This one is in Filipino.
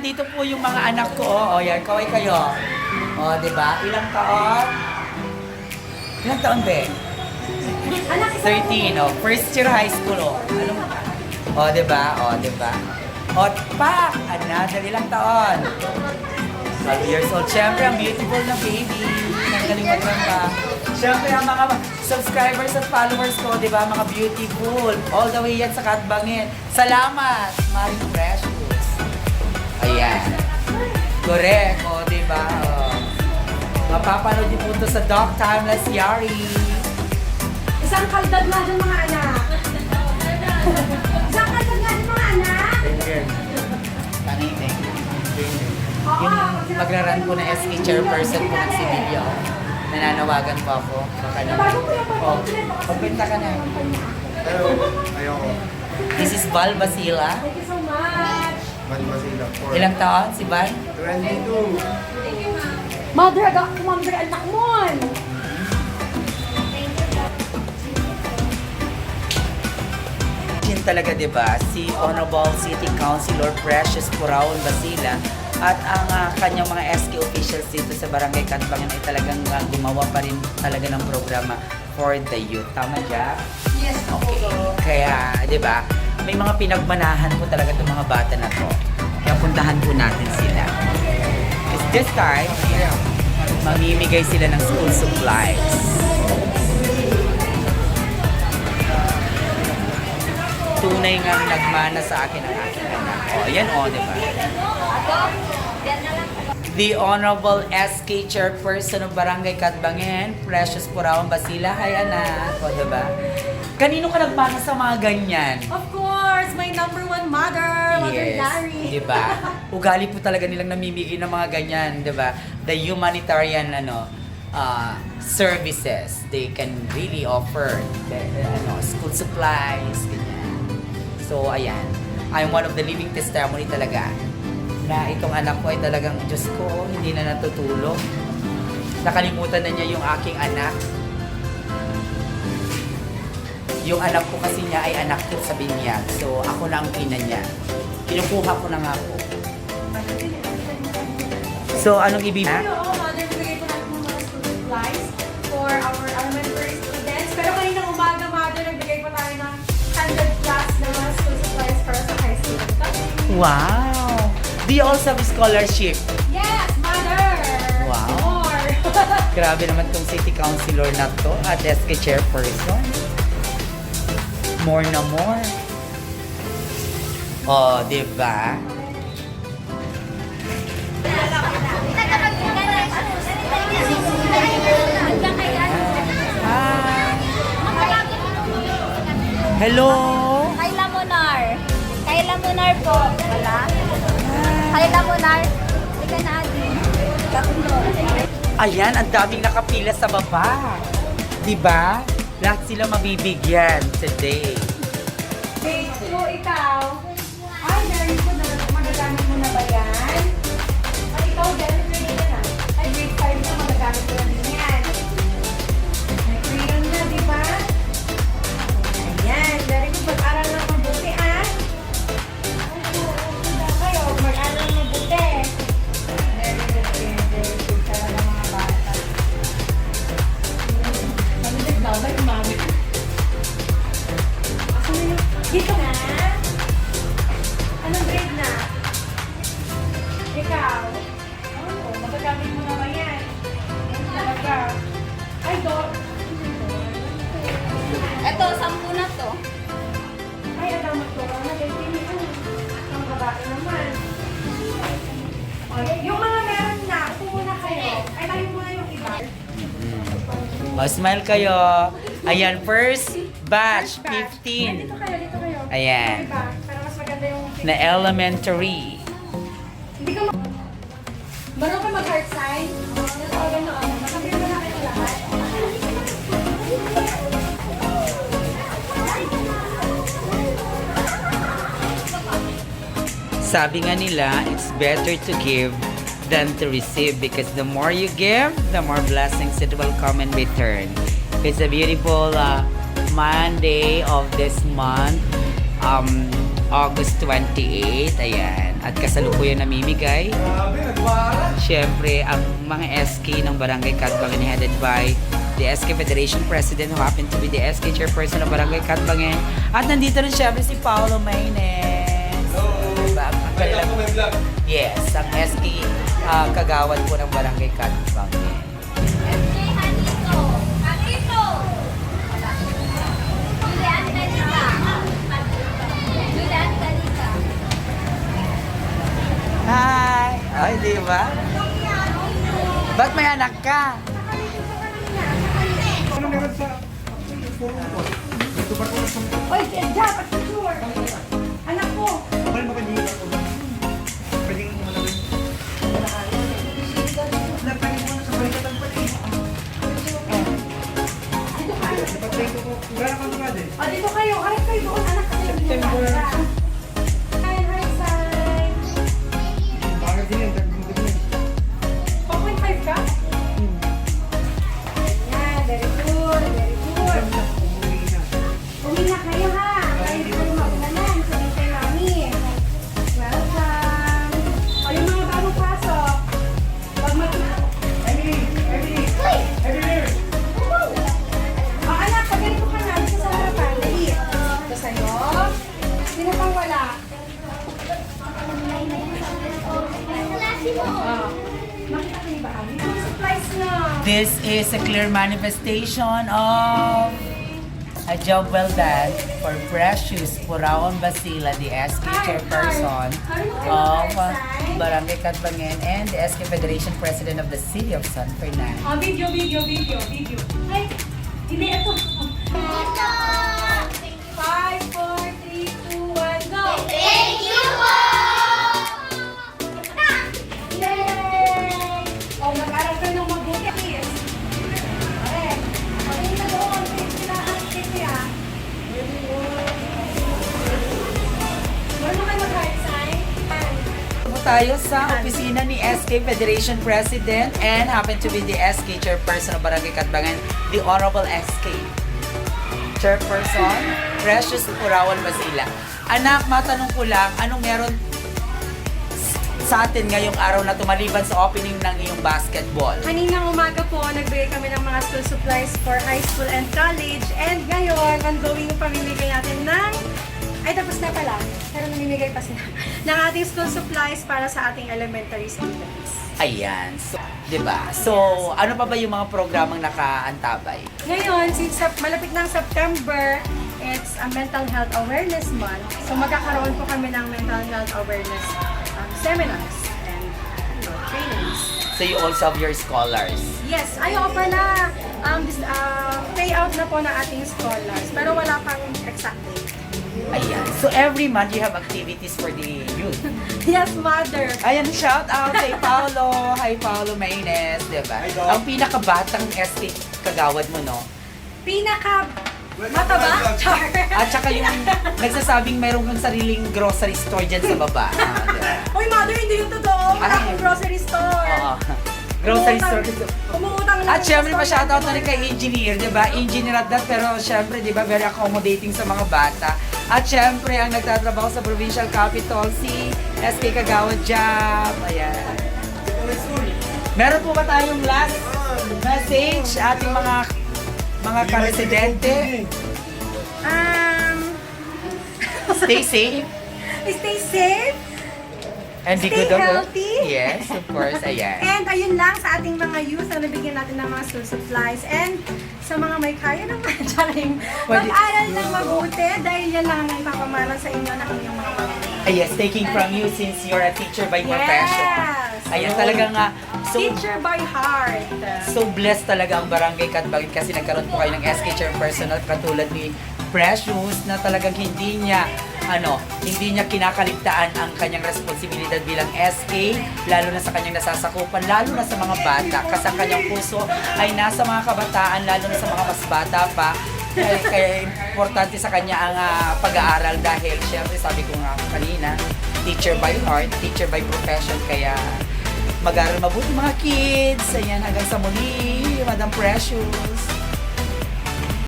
dito po yung mga anak ko. O, yan, kaway kayo. O, diba? Ilang taon? Ilang taon, be? 13, o. First year high school, o. Anong, o, diba? O, diba? O, pak! Another, ilang taon? 12 years old. Siyempre, ang beautiful na baby. Nagkalimutan ka. Siyempre, ang mga subscribers at followers ko, di ba, mga beautiful. All the way yan sa Katbangin. Salamat, Maring Precious. Ayan. Correct, o, di ba? Mapapanood niyo po ito sa Doc Timeless Yari. Isang kaldad nga dyan mga anak. Isang kaldad nga dyan mga anak. Thank you. Yung magraran ko na SK chairperson po ng Sibilio. Nananawagan po ako. Baka naman. Oh, pagbenta ka na. Hello, ayoko. This is Val Basila. Thank you so much. Masila, 4. Ilang taon si Val? 22. Mother, agak kumamber anak mo. Yun talaga, di ba? Si Honorable City Councilor Precious Puraon Basila at ang kanyang mga SK officials dito sa Barangay Katbangin ay talagang gumawa pa rin talaga ng programa for the youth. Tama, Jack? Yes, Okay. Kaya, di ba, may mga pinagmanahan po talaga itong mga bata na to. Kaya puntahan po natin sila. Because this time, mamimigay sila ng school supplies. Tunay nga nagmana sa akin ang aking anak. O, yan o, di ba? The Honorable SK Chairperson of Barangay Katbangin, Precious Puraon Basila. Hi, anak. O, di ba? Kanino ka nagmana sa mga ganyan? Of course, my number one mother, Mother Larry. Di ba? Ugali po talaga nilang namimigay ng mga ganyan, di ba? The humanitarian services they can really offer, school supplies, ganyan. So, ayan. I'm one of the living testimony talaga na itong anak ko ay talagang, Diyos ko, hindi na natutulog. Nakalimutan na niya yung aking anak. Yung anak ko kasi niya ay anak ko sa binyag. So, ako na ang ina niya. Kinukuha ko na nga po. So, anong ibig? Oo, Mother, bigay ko natin ng mga school supplies for our elementary students. Pero kaninang umaga, Mother, nagbigay pa tayo ng 100 plus na mga school supplies para sa high school. Wow! Do you also have scholarship? Yes, Mother! Wow. More! Grabe naman tong city councilor na to at SK chairperson. More na more. Oh, di ba? Hello! Kayla Munar. Kayla Munar po. Wala? Kayla Munar. Hindi ka na, Adi. Kakulo. Ayan, ang daming nakapila sa baba. Di ba? Lahat sila mabibigyan today. Wait, so ikaw, ay, narinig ko na magagamit mo na ba yan? Ay, ikaw, ganun na yun na. Ay, grade 5 na magagamit mo na din yan. May crayon na, di ba? Ayan, very good. Mag-aral ng mabuti, ah. Kayo, mag-aral ng mabuti. Very good, very good. Talaga mga bata. Ano nagbabay, mami? Ako na yun. Dito na. Anong grade na? Ikaw? Oo, magagamit mo na ba yan? Talaga. Ay, Ito, 10 na to. Ay, alam mo to. Nagagpili ko. Ang babae naman. Okay, yung mga meron na, upo muna kayo. Ay, tayo muna yung iba. Oh, smile kayo. Ayan, first batch, Ayan, 15. dito kayo, dito kayo. Ayan. Yung iba, para mas maganda yung... Na elementary. Hindi ka Marunong ka mag-heart sign? Ito, gano'n. Masabi mo na kayo lahat. Sabi nga nila, it's better to give than to receive because the more you give, the more blessings it will come in return. It's a beautiful Monday of this month, August 28. Ayan. At kasalukuyan namimigay. Siyempre, ang mga SK ng Barangay Catbangen headed by the SK Federation President who happened to be the SK Chairperson ng Barangay Catbangen. At nandito rin siyempre si Paolo Maynez. Diba? Ang kanilang, yes, ang SK kagawad po ng Barangay Catbangen. SK Hanito. Hanito. Julian Talika. Julian Talika. Hi! Ay, di ba? Ba't may anak ka? Ano meron sa Oy, dapat picture. Anak ko. Kapal mo kanina ako. Pwedeng mo na rin. Napagin mo na sa balikatan pa rin. Dito kayo. Napatay ko. Wala na kang tumad eh. O, dito kayo. Aray kayo doon. Anak kayo. September. Hi, hi, Sai. Bakit din yan? Dagdag din. 4.5 ka? Yan, very good. Very good. Umuwi na. Uwi na kayo ha. Kayo di kayo maulanan. Sabihin kay Mami. Welcome. O, yung mga bagong pasok. Pag Emily! Emily! Emily! O, anak, pag ganito ka na. Dito sa harapan. Dali. Ito sa'yo. Sino pang wala? Makita ko yung ba? Ito yung supplies na. This is a clear manifestation of a job well done for Precious Purawan Basila, the SK Chairperson of Barangay Catbangen and the SK Federation President of the City of San Fernando. Oh, video. Ay, hindi ito. 5, 4, 3, 2, 1, go! Thank you po! Yay! Oh, mag-aral kayo ng mabuti, please. Okay. Okay na doon. Please, sila ang kiti, ah. Meron kayo mag-hard sign? Po tayo sa opisina ni SK Federation President and happen to be the SK Chairperson of Barangay Catbangen, the Honorable SK Chairperson, Precious Purawan Basila. Anak, matanong ko lang, anong meron sa atin ngayong araw na tumaliban sa opening ng iyong basketball? Kaninang umaga po, nagbigay kami ng mga school supplies for high school and college. And ngayon, ongoing yung pamimigay natin ng... Ay, tapos na pala. Pero namimigay pa sila. ng ating school supplies para sa ating elementary students. Ayan. So, 'di ba? So, ano pa ba yung mga programang nakaantabay? Ngayon, since malapit ng September, it's a Mental Health Awareness Month. So magkakaroon po kami ng mental health awareness seminars and trainings. So, you also have your scholars. Yes, ayaw pala. Payout na po ng ating scholars, pero wala pang exact date. Ayan. So, every month you have activities for the youth. Yes, mother. Ayan, shout out kay Paolo. Hi, Paolo Maynez, di ba? Ang pinakabatang SK kagawad mo, no? Mataba? Char. At saka yung nagsasabing mayroong kang sariling grocery store dyan sa baba. Diba? Uy, mother, hindi yung totoo. Wala Ay. akong grocery store. Oo. Grocery store. Umuutang lang. At syempre, pa-shoutout na rin kay Engineer, di ba? Engineer at that, pero syempre, di ba, very accommodating sa mga bata. At syempre, ang nagtatrabaho sa Provincial Capital, si SK Kagawad Jam. Ayan. Meron po ba tayong last message ating mga ka-residente? Stay safe. Stay safe. And be Stay good. healthy. Yes, of course. Ayan. And ayun lang sa ating mga youth na nabigyan natin ng mga school supplies. And sa mga may kaya naman, tsaring mag-aral ng mabuti dahil yan lang ang ipapamana sa inyo ng inyong mga pamilya. Yes, taking from you since you're a teacher by profession. Yes! Ayan talaga nga. So, Teacher by heart. so blessed talaga ang Barangay Catbangen kasi nagkaroon po kayo ng SK Chairperson at katulad ni Precious na talagang hindi niya kinakaligtaan ang kanyang responsibilidad bilang SK, lalo na sa kanyang nasasakupan, lalo na sa mga bata. Kasi ang kanyang puso ay nasa mga kabataan, lalo na sa mga mas bata pa. Kaya importante sa kanya ang pag-aaral dahil syempre sabi ko nga kanina, teacher by heart, teacher by profession, kaya mag-aaral mabuti mga kids. Ayan, hanggang sa muli, Madam Precious.